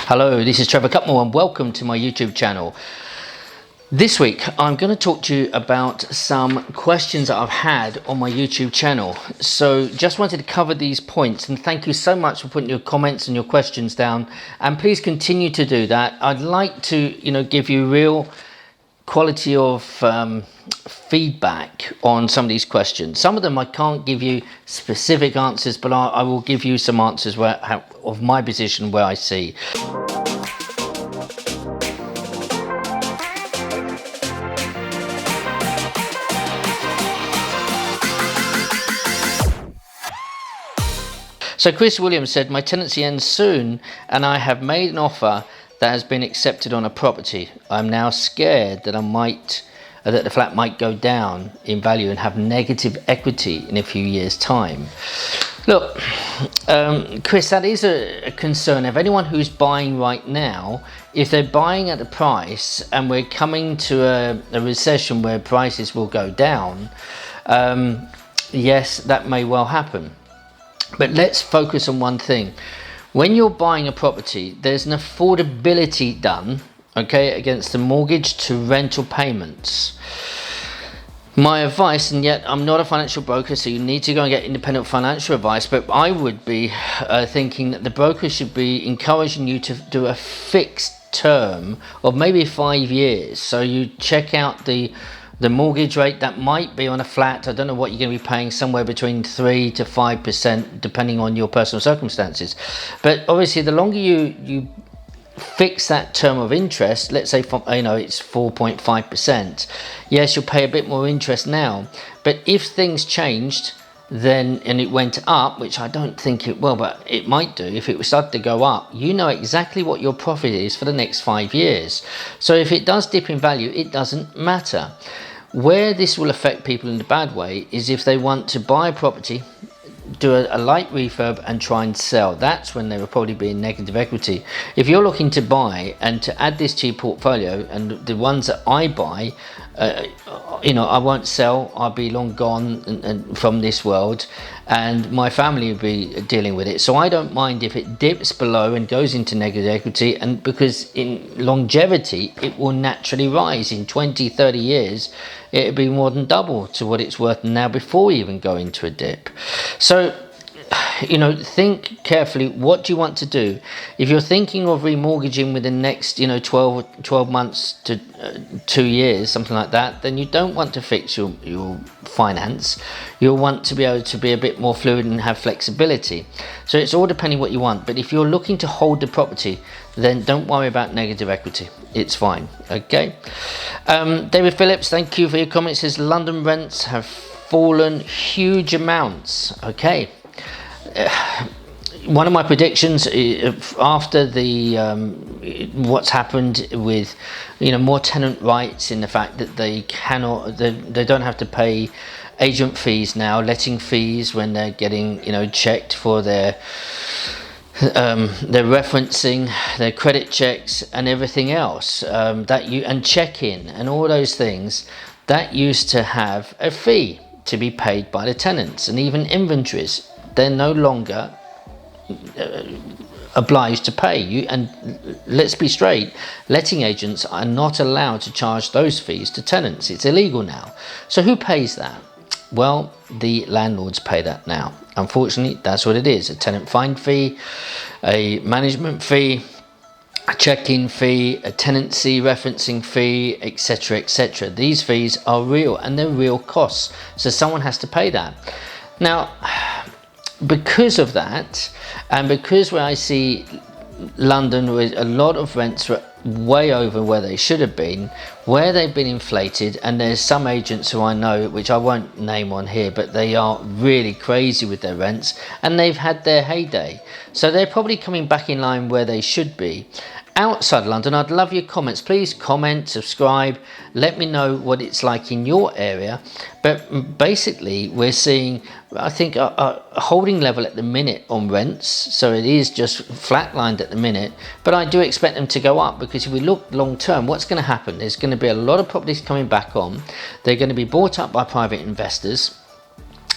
Hello, this is Trevor Cutmore and welcome to my YouTube channel. This week I'm going to talk to you about some questions that I've had on my YouTube channel. So just wanted to cover these points, and thank you so much for putting your comments and your questions down, and please continue to do that. I'd like to give you real quality of feedback on some of these questions. Some of them I can't give you specific answers, but I will give you some answers of my position where I see. So Chris Williams said, my tenancy ends soon and I have made an offer that has been accepted on a property. I'm now scared that that the flat might go down in value and have negative equity in a few years' time. Look, Chris, that is a concern of anyone who's buying right now. If they're buying at the price and we're coming to a recession where prices will go down, yes, that may well happen. But let's focus on one thing. When you're buying a property, there's an affordability done, okay, against the mortgage to rental payments. My advice, and yet I'm not a financial broker, so you need to go and get independent financial advice, but I would be thinking that the broker should be encouraging you to do a fixed term of maybe 5 years. So you check out the mortgage rate that might be on a flat. I don't know what you're going to be paying, somewhere between 3 to 5% depending on your personal circumstances. But obviously the longer you fix that term of interest, let's say it's 4.5%, yes, you'll pay a bit more interest now. But if things changed and it went up, which I don't think it will, but it might do, if it started to go up, you know exactly what your profit is for the next 5 years. So if it does dip in value, it doesn't matter. Where this will affect people in a bad way is if they want to buy a property, do a light refurb and try and sell. That's when they will probably be in negative equity. If you're looking to buy and to add this to your portfolio, and the ones that I buy, I won't sell. I'll be long gone and from this world, and my family will be dealing with it. So I don't mind if it dips below and goes into negative equity, and because in longevity it will naturally rise. In 20-30 years it'll be more than double to what it's worth now before we even go into a dip. So think carefully, what do you want to do? If you're thinking of remortgaging within the next 12 months to 2 years, something like that, then you don't want to fix your finance. You'll want to be able to be a bit more fluid and have flexibility. So it's all depending what you want. But if you're looking to hold the property, then don't worry about negative equity. It's fine. Okay. David Phillips, thank you for your comments. Says London rents have fallen huge amounts. Okay. One of my predictions after what's happened with more tenant rights, in the fact that they don't have to pay agent fees now, letting fees, when they're getting checked for their referencing, their credit checks and everything else, and check-in and all those things, that used to have a fee to be paid by the tenants, and even inventories. They're no longer obliged to pay you, and let's be straight, letting agents are not allowed to charge those fees to tenants. It's illegal now. So who pays that? Well, the landlords pay that now. Unfortunately, that's what it is. A tenant fine fee, a management fee, a check-in fee, a tenancy referencing fee, etc., etc. These fees are real, and they're real costs. So someone has to pay that. Now, because of that, and because where I see London with a lot of rents way over where they should have been, where they've been inflated, and there's some agents who I know, which I won't name on here, but they are really crazy with their rents, and they've had their heyday. So they're probably coming back in line where they should be. Outside London, I'd love your comments. Please comment, subscribe, let me know what it's like in your area. But basically, we're seeing, I think, a holding level at the minute on rents. So it is just flatlined at the minute. But I do expect them to go up, because if we look long term, what's going to happen? There's going to be a lot of properties coming back on. They're going to be bought up by private investors.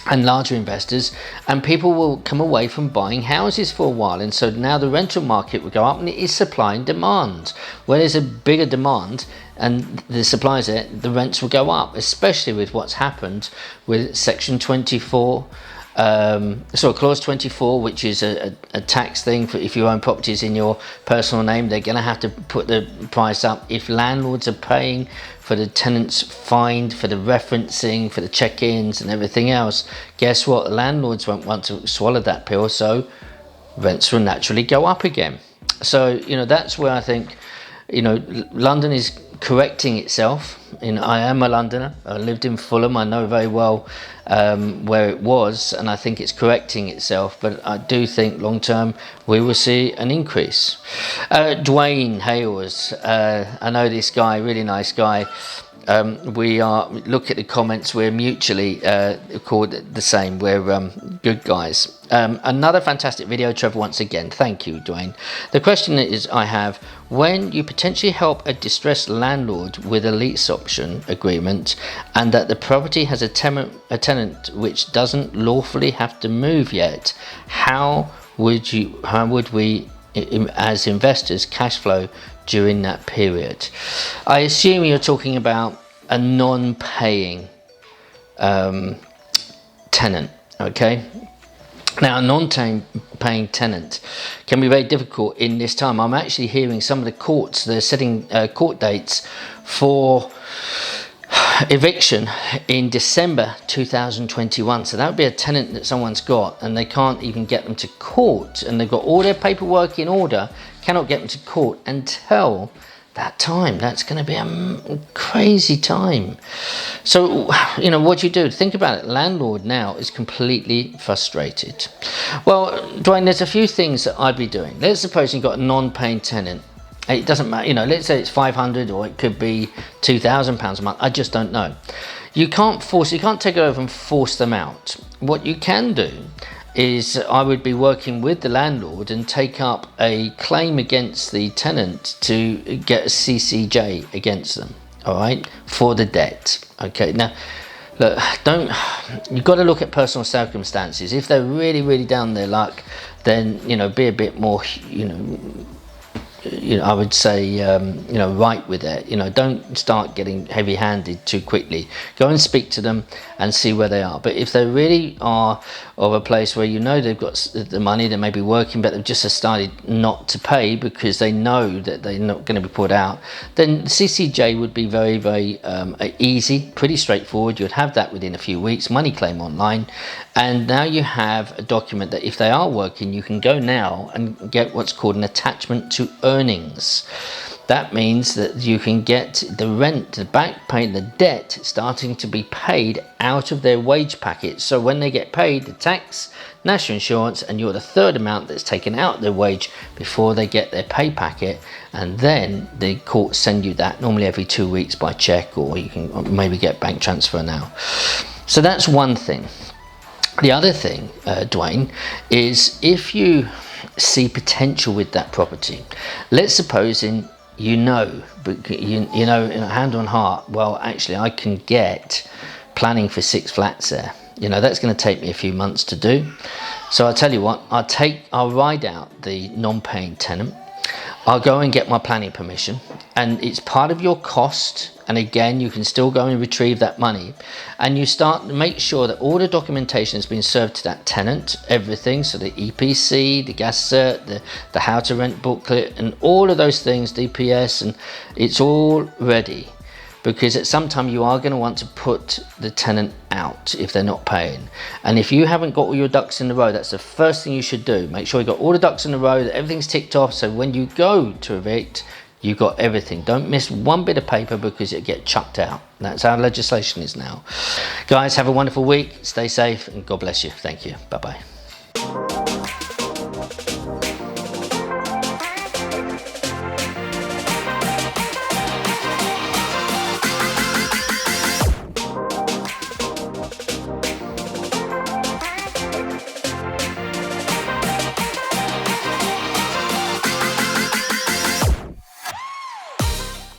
and larger investors, and people will come away from buying houses for a while, and so now the rental market will go up, and it is supply and demand. Where there's a bigger demand and the supply's there, the rents will go up, especially with what's happened with Section 24, Clause 24, which is a tax thing for if you own properties in your personal name. They're going to have to put the price up. If landlords are paying for the tenants fined, for the referencing, for the check-ins and everything else, guess what? The landlords won't want to swallow that pill, so rents will naturally go up again. So, that's where I think, London is correcting itself. I am a Londoner. I lived in Fulham. I know very well where it was, and I think it's correcting itself. But I do think long term we will see an increase. Dwayne Hales, I know this guy, really nice guy. Look at the comments, we're mutually called the same, we're good guys. Another fantastic video, Trevor, once again, thank you, Dwayne. The question is I have, when you potentially help a distressed landlord with a lease option agreement and that the property has a tenant which doesn't lawfully have to move yet, how would we as investors cash flow during that period? I assume you're talking about a non-paying tenant, okay? Now, a non-paying tenant can be very difficult in this time. I'm actually hearing some of the courts, they're setting court dates for eviction in December 2021. So that would be a tenant that someone's got and they can't even get them to court, and they've got all their paperwork in order, cannot get them to court until that time. That's going to be a crazy time. So, what do you do? Think about it. Landlord now is completely frustrated. Well, Dwayne, there's a few things that I'd be doing. Let's suppose you've got a non-paying tenant. It doesn't matter, let's say it's 500 or it could be £2,000 a month. I just don't know. You can't take it over and force them out. What you can do is I would be working with the landlord and take up a claim against the tenant to get a CCJ against them, all right, for the debt. Okay, now look, you've got to look at personal circumstances. If they're really, really down their luck, then be a bit more I would say, right with it. Don't start getting heavy-handed too quickly. Go and speak to them and see where they are. But if they really are of a place where they've got the money, they may be working, but they've just started not to pay because they know that they're not going to be put out, then CCJ would be very, very easy, pretty straightforward. You'd have that within a few weeks, money claim online, and now you have a document that if they are working, you can go now and get what's called an attachment to earnings. That means that you can get the rent, the back pay, the debt starting to be paid out of their wage packet. So when they get paid, the tax, national insurance, and you're the third amount that's taken out of their wage before they get their pay packet, and then the courts send you that normally every 2 weeks by check, or you can maybe get bank transfer now. So that's one thing. The other thing, Dwayne, is if you see potential with that property, let's suppose in hand on heart, well, actually I can get planning for 6 flats there. That's going to take me a few months to do. So I'll tell you what, I'll ride out the non-paying tenant. I'll go and get my planning permission, and it's part of your cost. And again, you can still go and retrieve that money, and you start to make sure that all the documentation has been served to that tenant, everything. So the EPC, the gas cert, the how to rent booklet, and all of those things, DPS, and it's all ready. Because at some time you are going to want to put the tenant out if they're not paying. And if you haven't got all your ducks in a row, that's the first thing you should do. Make sure you've got all the ducks in a row, that everything's ticked off, so when you go to evict, you got everything. Don't miss one bit of paper because it'll get chucked out. That's how legislation is now. Guys, have a wonderful week. Stay safe and God bless you. Thank you. Bye-bye.